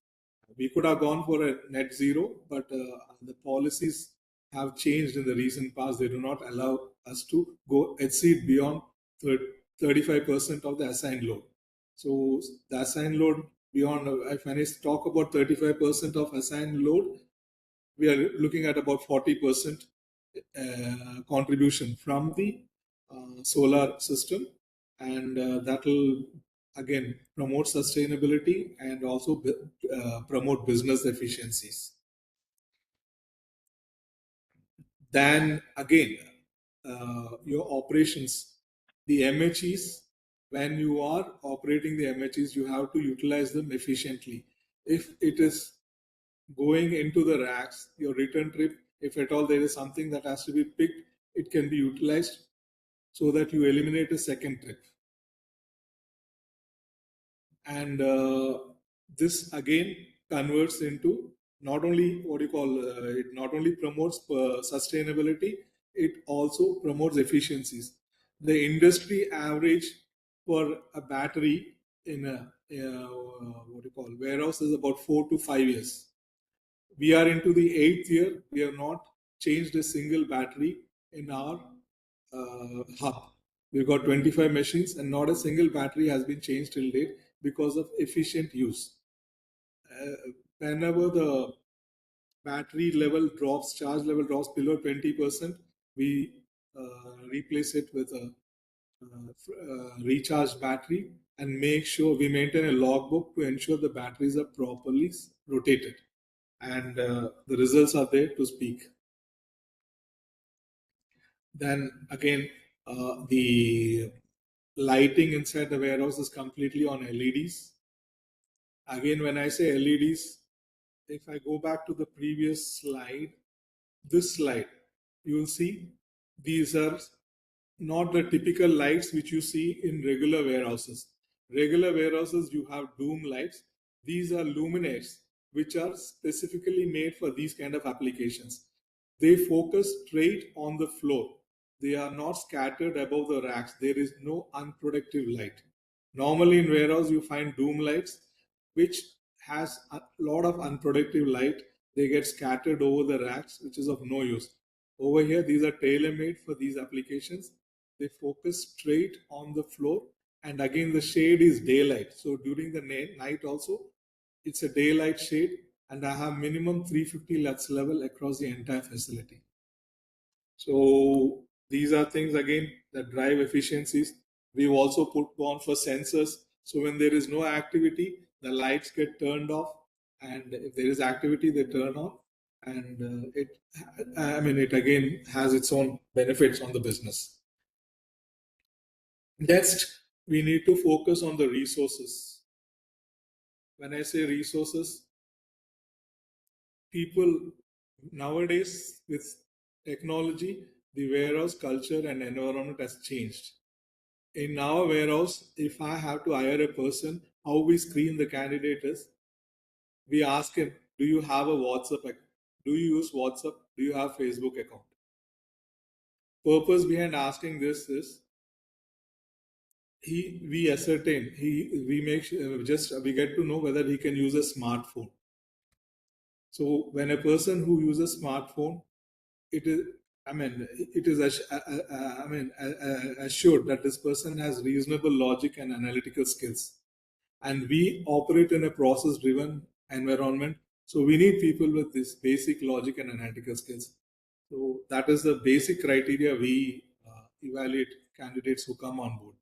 We could have gone for a net zero, but the policies have changed in the recent past. They do not allow us to go exceed beyond 35% of the assigned load. So the assigned load beyond, if I talk about 35% of assigned load, we are looking at about 40% contribution from the solar system, and that will again promote sustainability and also promote business efficiencies. Then again, your operations, the MHEs, when you are operating the MHEs, you have to utilize them efficiently. If it is going into the racks, your return trip, if at all there is something that has to be picked, it can be utilized so that you eliminate a second trip. And this again converts into not only what you call it not only promotes sustainability, it also promotes efficiencies. The industry average for a battery in a what you call warehouse is about 4 to 5 years. We are into the 8th year. We have not changed a single battery in our hub. We've got 25 machines and not a single battery has been changed till date because of efficient use. Whenever the battery level drops, charge level drops below 20%, we replace it with a recharged battery and make sure we maintain a logbook to ensure the batteries are properly rotated. And the results are there to speak. Then again, the lighting inside the warehouse is completely on LEDs. Again, when I say LEDs, if I go back to the previous slide, this slide, you will see these are not the typical lights which you see in regular warehouses. Regular warehouses, you have doom lights. These are luminaires, which are specifically made for these kind of applications. They focus straight on the floor. They are not scattered above the racks. There is no unproductive light. Normally in warehouse, you find doom lights, which has a lot of unproductive light. They get scattered over the racks, which is of no use. Over here, these are tailor-made for these applications. They focus straight on the floor, and again the shade is daylight. So during the night also, it's a daylight shade, and I have minimum 350 lux level across the entire facility. So these are things again that drive efficiencies. We've also gone for sensors. So when there is no activity, the lights get turned off, and if there is activity, they turn on. And it again has its own benefits on the business. Next, we need to focus on the resources. When I say resources, people nowadays with technology, the warehouse culture and environment has changed. In our warehouse, if I have to hire a person, how we screen the candidate is, we ask him, do you have a WhatsApp account? Do you use WhatsApp? Do you have Facebook account? Purpose behind asking this is, we ascertain, we make we get to know whether he can use a smartphone. So when a person who uses smartphone, it is assured that this person has reasonable logic and analytical skills. And we operate in a process-driven environment, so we need people with this basic logic and analytical skills. So that is the basic criteria we evaluate candidates who come on board.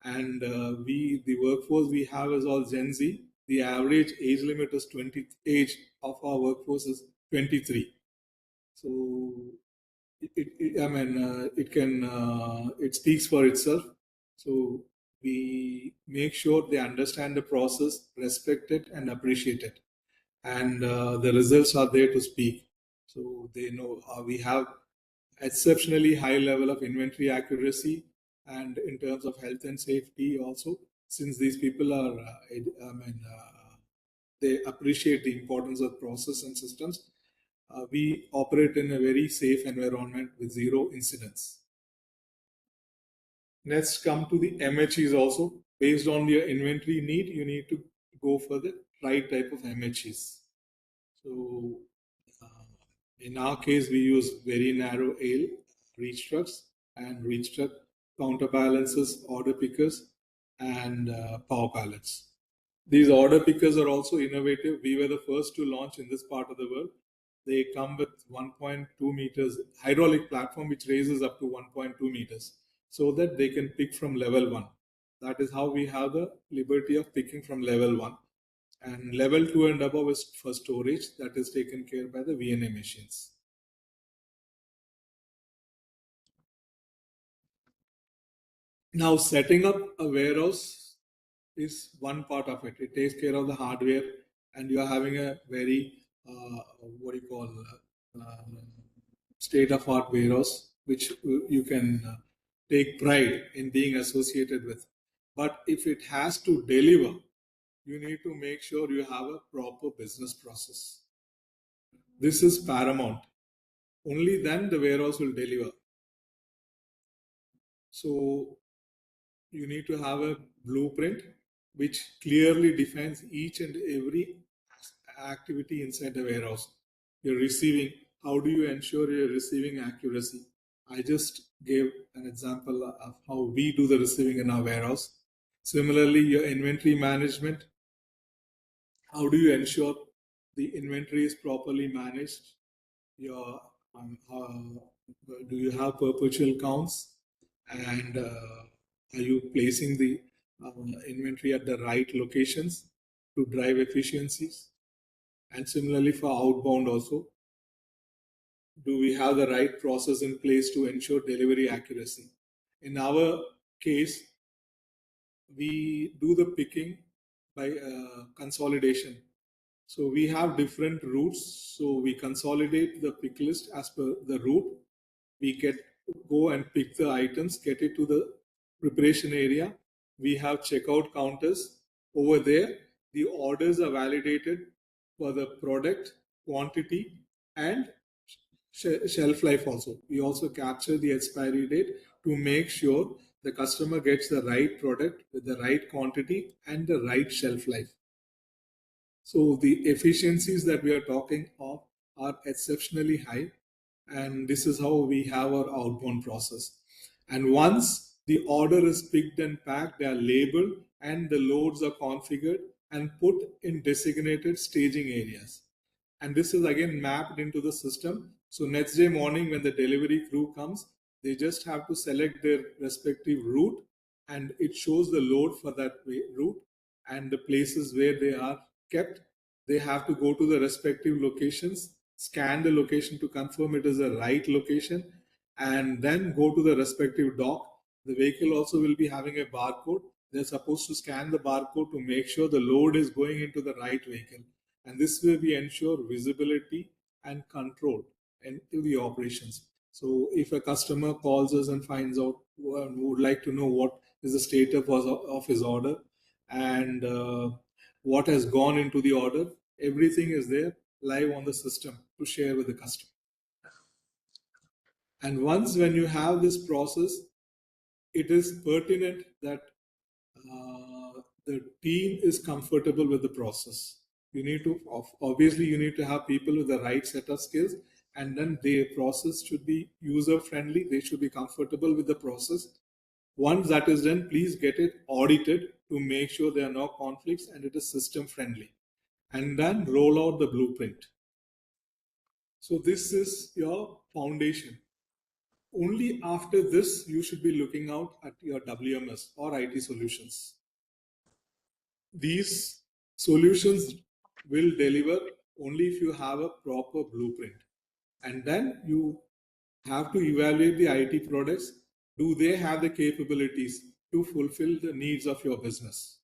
And the workforce we have is all Gen Z. The average age limit is 20. Age of our workforce is 23. So it speaks for itself. So we make sure they understand the process, respect it, and appreciate it. And the results are there to speak. So they know we have exceptionally high level of inventory accuracy, and in terms of health and safety also, since these people are, they appreciate the importance of process and systems. We operate in a very safe environment with zero incidents. Next, come to the MHEs also. Based on your inventory need, you need to go for the right type of MHEs. So in our case, we use very narrow ale reach trucks and reach truck counterbalances, order pickers, and power pallets. These order pickers are also innovative. We were the first to launch in this part of the world. They come with 1.2 meters hydraulic platform, which raises up to 1.2 meters, so that they can pick from level 1. That is how we have the liberty of picking from level 1. And level 2 and above is for storage, that is taken care by the VNA machines. Now, setting up a warehouse is one part of it. It takes care of the hardware, and you are having a very state-of-art warehouse, which you can take pride in being associated with. But if it has to deliver, you need to make sure you have a proper business process. This is paramount. Only then the warehouse will deliver. So you need to have a blueprint which clearly defines each and every activity inside the warehouse. You're receiving, how do you ensure you're receiving accuracy? I just gave an example of how we do the receiving in our warehouse. Similarly, your inventory management, how do you ensure the inventory is properly managed? Your do you have perpetual counts? And are you placing the inventory at the right locations to drive efficiencies? And similarly for outbound also, do we have the right process in place to ensure delivery accuracy? In our case, we do the picking by consolidation. So we have different routes. So we consolidate the pick list as per the route. We go and pick the items, get it to the preparation area. We have checkout counters over there. The orders are validated for the product, quantity, and shelf life also. We also capture the expiry date to make sure the customer gets the right product with the right quantity and the right shelf life. So the efficiencies that we are talking of are exceptionally high, and this is how we have our outbound process. And once the order is picked and packed, they are labeled and the loads are configured and put in designated staging areas. And this is again mapped into the system. So next day morning when the delivery crew comes, they just have to select their respective route, and it shows the load for that route and the places where they are kept. They have to go to the respective locations, scan the location to confirm it is the right location, and then go to the respective dock. The vehicle also will be having a barcode they're supposed to scan the barcode to make sure the load is going into the right vehicle. And this way we ensure visibility and control into the operations. So if a customer calls us and finds out, would like to know what is the status of his order and what has gone into the order, everything is there live on the system to share with the customer. And once when you have this process, it is pertinent that the team is comfortable with the process. You need to, obviously, you need to have people with the right set of skills, and then their process should be user friendly. They should be comfortable with the process. Once that is done, please get it audited to make sure there are no conflicts and it is system friendly. And then roll out the blueprint. So this is your foundation. Only after this, you should be looking out at your WMS or IT solutions. These solutions will deliver only if you have a proper blueprint. And then you have to evaluate the IT products. Do they have the capabilities to fulfill the needs of your business?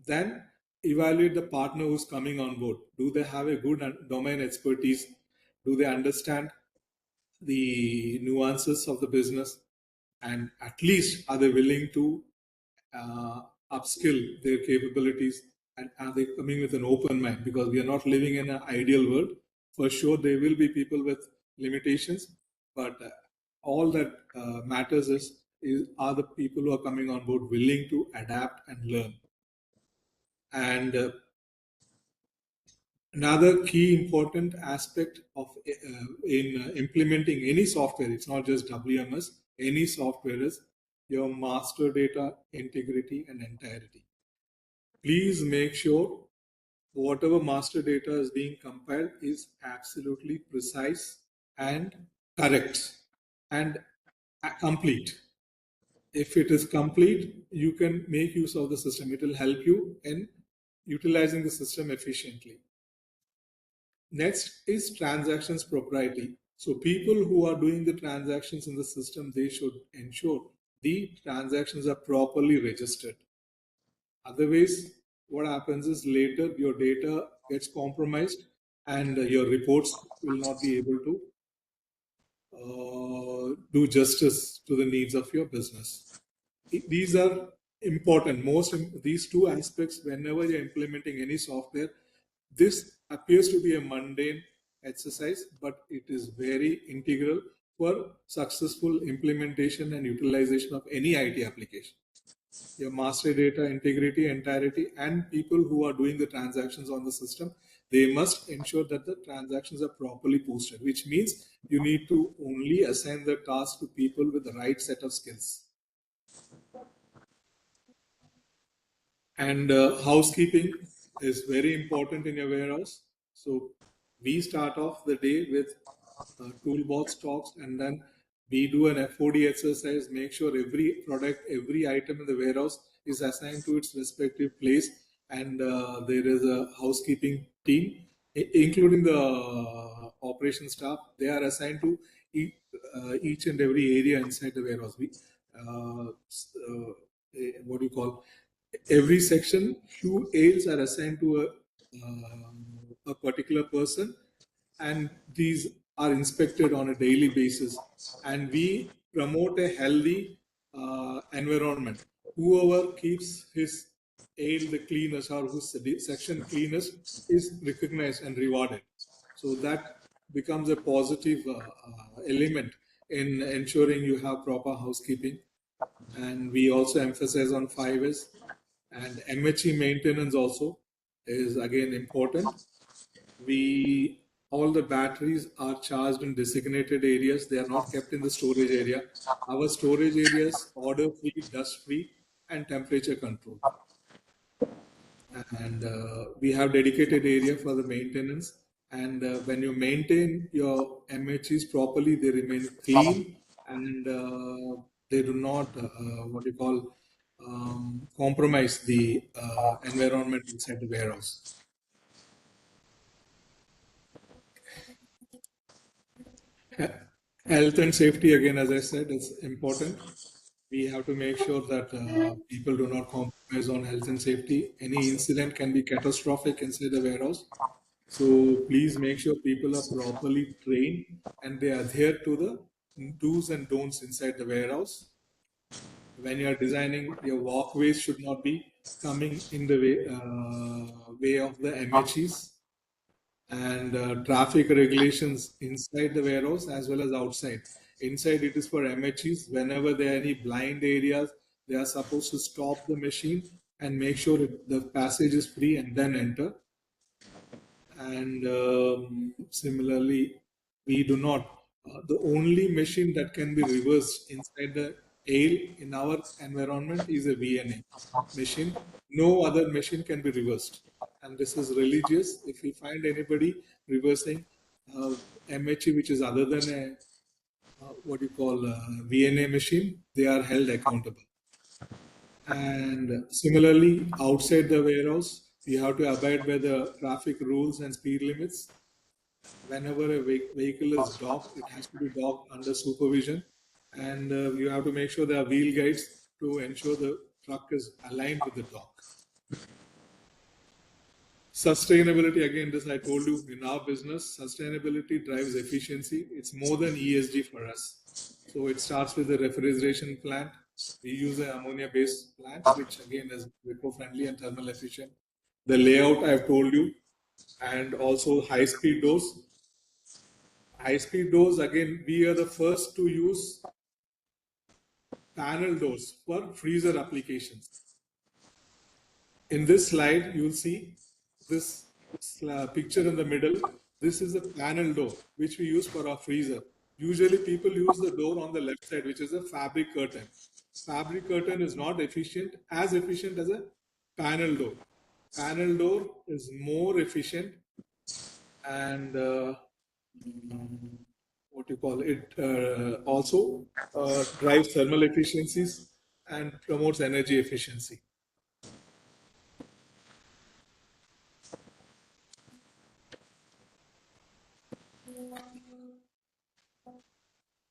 Then evaluate the partner who's coming on board. Do they have a good domain expertise? Do they understand the nuances of the business? And at least are they willing to upskill their capabilities, and are they coming with an open mind? Because we are not living in an ideal world. For sure, there will be people with limitations, but all that matters is are the people who are coming on board willing to adapt and learn. And another key important aspect of in implementing any software, it's not just WMS, any software, is your master data integrity and entirety. Please make sure whatever master data is being compiled is absolutely precise and correct and complete. If it is complete, you can make use of the system. It will help you in utilizing the system efficiently. Next is transactions propriety. So people who are doing the transactions in the system, they should ensure the transactions are properly registered. Otherwise, what happens is later your data gets compromised and your reports will not be able to do justice to the needs of your business. These are important. These two aspects, whenever you're implementing any software, this appears to be a mundane exercise, but it is very integral for successful implementation and utilization of any IT application. Your master data integrity, entirety, and people who are doing the transactions on the system, they must ensure that the transactions are properly posted, which means you need to only assign the task to people with the right set of skills. And housekeeping is very important in your warehouse. So we start off the day with toolbox talks, and then we do an FOD exercise, make sure every product, every item in the warehouse is assigned to its respective place, and there is a housekeeping team, including the operation staff. They are assigned to each and every area inside the warehouse. What do you call? Every section, few aides are assigned to a particular person, and these are inspected on a daily basis. And we promote a healthy environment. Whoever keeps his aide the cleanest or whose section cleanest is recognized and rewarded. So that becomes a positive element in ensuring you have proper housekeeping. And we also emphasize on 5S. And MHE maintenance also is again important. All the batteries are charged in designated areas. They are not kept in the storage area. Our storage areas order free, dust free, and temperature control. And we have dedicated area for the maintenance. And when you maintain your MHEs properly, they remain clean and they do not compromise the environment inside the warehouse. Health and safety, again, as I said, is important. We have to make sure that people do not compromise on health and safety. Any incident can be catastrophic inside the warehouse. So please make sure people are properly trained and they adhere to the do's and don'ts inside the warehouse. When you are designing, your walkways should not be coming in the way of the MHEs, and traffic regulations inside the warehouse as well as outside. Inside it is for MHEs. Whenever there are any blind areas, they are supposed to stop the machine and make sure the passage is free and then enter. And similarly, we do not. The only machine that can be reversed inside the ale in our environment is a VNA machine. No other machine can be reversed. And this is religious. If we find anybody reversing MHE, which is other than a what you call VNA machine, they are held accountable. And similarly, outside the warehouse, we have to abide by the traffic rules and speed limits. Whenever a vehicle is docked, it has to be docked under supervision. And you have to make sure there are wheel guides to ensure the truck is aligned with the dock. Sustainability, again, this I told you, in our business, sustainability drives efficiency. It's more than ESG for us. So it starts with the refrigeration plant. We use an ammonia-based plant, which again is eco-friendly and thermal efficient. The layout I've told you, and also high-speed doors. High-speed doors, again, we are the first to use panel doors for freezer applications. In this slide, you'll see this picture in the middle. This is a panel door, which we use for our freezer. Usually people use the door on the left side, which is a fabric curtain. Fabric curtain is not as efficient as a panel door. Panel door is more efficient and what you call it, also drives thermal efficiencies and promotes energy efficiency.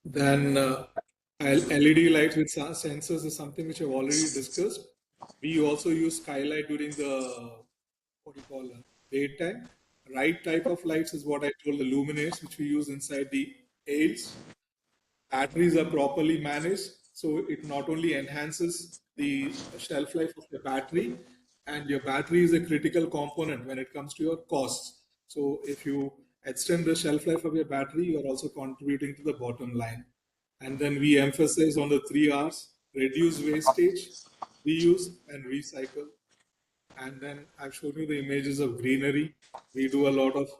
Then LED lights with sensors is something which I've already discussed. We also use skylight during the daytime. Right type of lights is what I told, the luminaires, which we use inside the ales. Batteries are properly managed, so it not only enhances the shelf life of the battery, and your battery is a critical component when it comes to your costs. So if you extend the shelf life of your battery, you are also contributing to the bottom line. And then we emphasize on the 3 R's: reduce wastage, reuse, and recycle. And then I've shown you the images of greenery. We do a lot of,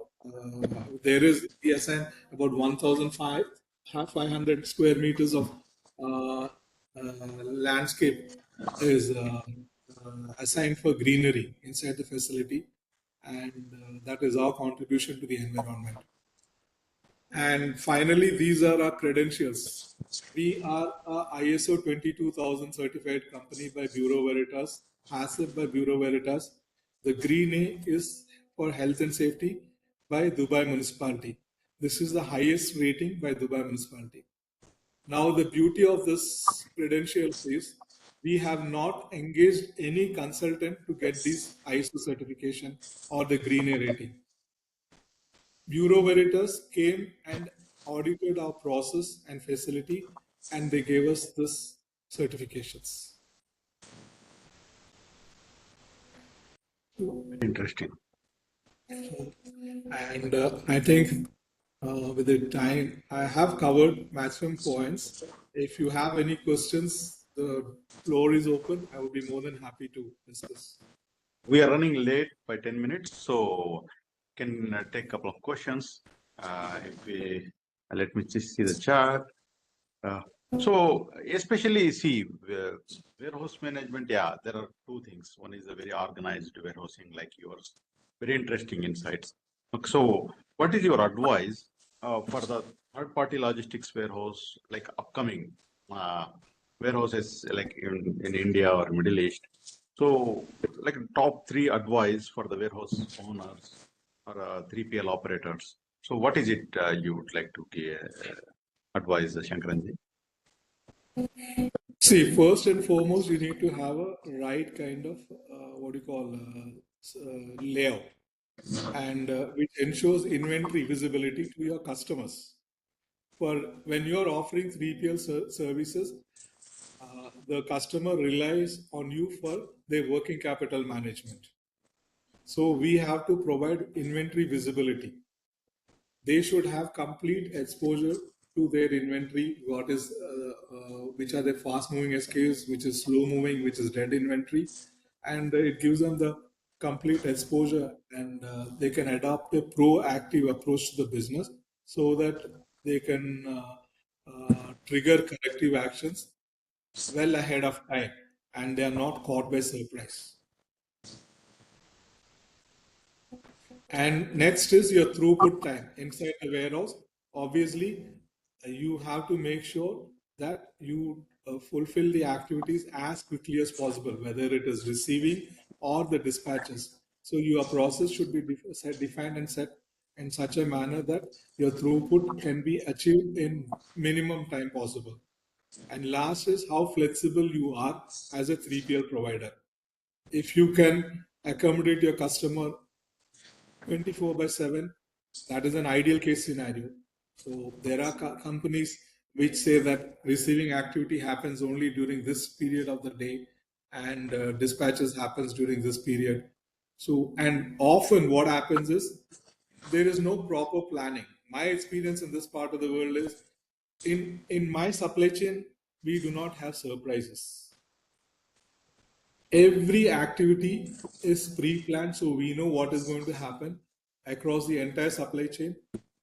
we assign about 1,500 square meters of landscape is assigned for greenery inside the facility. And that is our contribution to the environment. And finally, these are our credentials. We are a ISO 22000 certified company by Bureau Veritas, HACCP by Bureau Veritas. The green A is for health and safety by Dubai Municipality. This is the highest rating by Dubai Municipality. Now, the beauty of this credentials is we have not engaged any consultant to get this ISO certification or the green A rating. Bureau Veritas came and audited our process and facility, and they gave us this certifications. Interesting. And I think with the time, I have covered maximum points. If you have any questions, the floor is open. I would be more than happy to discuss. We are running late by 10 minutes, so can take a couple of questions. Let me just see the chat. So especially see warehouse management. Yeah, there are two things. One is a very organized warehousing like yours. Very interesting insights. So what is your advice for the third-party logistics warehouse, like upcoming warehouses like in India or Middle East? So like top 3 advice for the warehouse owners or 3PL operators. So what is it you would like to advise, Shankaranji? See, first and foremost, you need to have a right kind of layout, and which ensures inventory visibility to your customers. For when you're offering 3PL services, the customer relies on you for their working capital management. So we have to provide inventory visibility. They should have complete exposure to their inventory, which are the fast moving SKUs, which is slow moving, which is dead inventory, and it gives them the complete exposure, and they can adopt a proactive approach to the business so that they can trigger corrective actions well ahead of time, and they are not caught by surprise. And next is your throughput time inside the warehouse. Obviously, you have to make sure that you fulfill the activities as quickly as possible, whether it is receiving or the dispatches. So your process should be defined and set in such a manner that your throughput can be achieved in minimum time possible. And last is how flexible you are as a 3PL provider. If you can accommodate your customer 24/7, that is an ideal case scenario. So there are companies which say that receiving activity happens only during this period of the day, and dispatches happens during this period. So, and often what happens is there is no proper planning. My experience in this part of the world is in my supply chain, we do not have surprises. Every activity is pre-planned, so we know what is going to happen across the entire supply chain,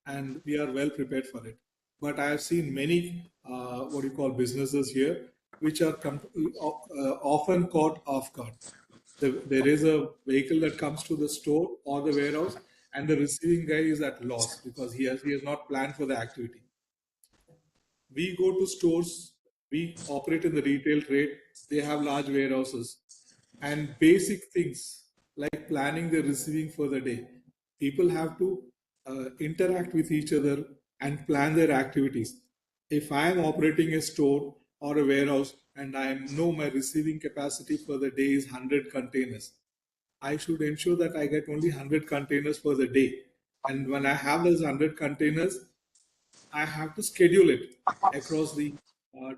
and we are well prepared for it. But I have seen many businesses here which are often caught off guard. There is a vehicle that comes to the store or the warehouse, and the receiving guy is at loss because he has not planned for the activity. We go to stores, we operate in the retail trade, they have large warehouses, and basic things like planning the receiving for the day. People have to interact with each other and plan their activities. If I am operating a store or a warehouse and I know my receiving capacity for the day is 100 containers, I should ensure that I get only 100 containers for the day. And when I have those 100 containers, I have to schedule it across the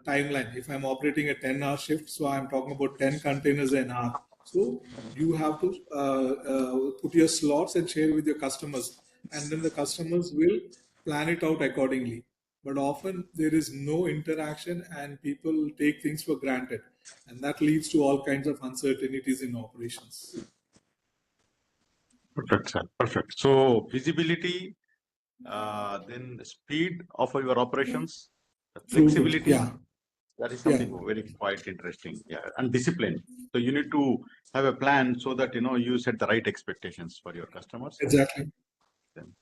timeline. If I'm operating a 10-hour shift, so I'm talking about 10 containers an hour. So you have to put your slots and share with your customers, and then the customers will plan it out accordingly. But often there is no interaction and people take things for granted, and that leads to all kinds of uncertainties in operations. Perfect, sir. Perfect. So visibility, then the speed of your operations, the flexibility. Yeah. That is something very quite interesting. Yeah, and discipline. So you need to have a plan so that you set the right expectations for your customers. Exactly. Then,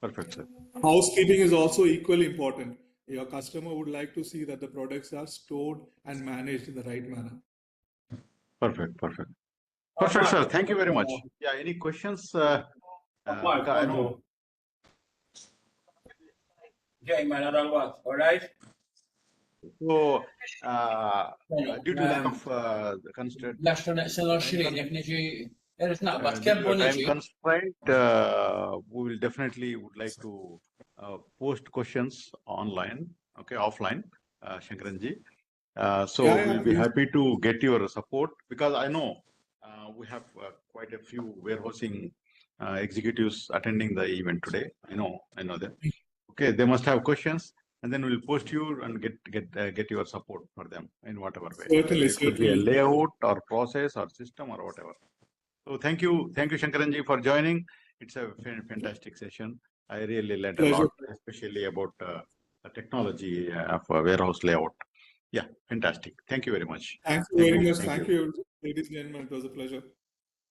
perfect, sir. Housekeeping is also equally important. Your customer would like to see that the products are stored and managed in the right manner. Perfect, perfect. Perfect, sir. Thank you very much. Yeah, any questions? I know. All right. So, due to lack of the constraint, time constraint, we will definitely would like to post questions online, okay, offline, Shankaranji. We'll be happy to get your support, because I know we have quite a few warehousing executives attending the event today. I know them. Okay, they must have questions, and then we'll post you and get your support for them in whatever way. Certainly, it could be a layout or process or system or whatever. So thank you, Shankaranji, for joining. It's a fantastic session. I really learned a lot, especially about the technology of warehouse layout. Yeah, fantastic. Thank you very much. Thank you very much. Thank you, ladies and gentlemen. It was a pleasure.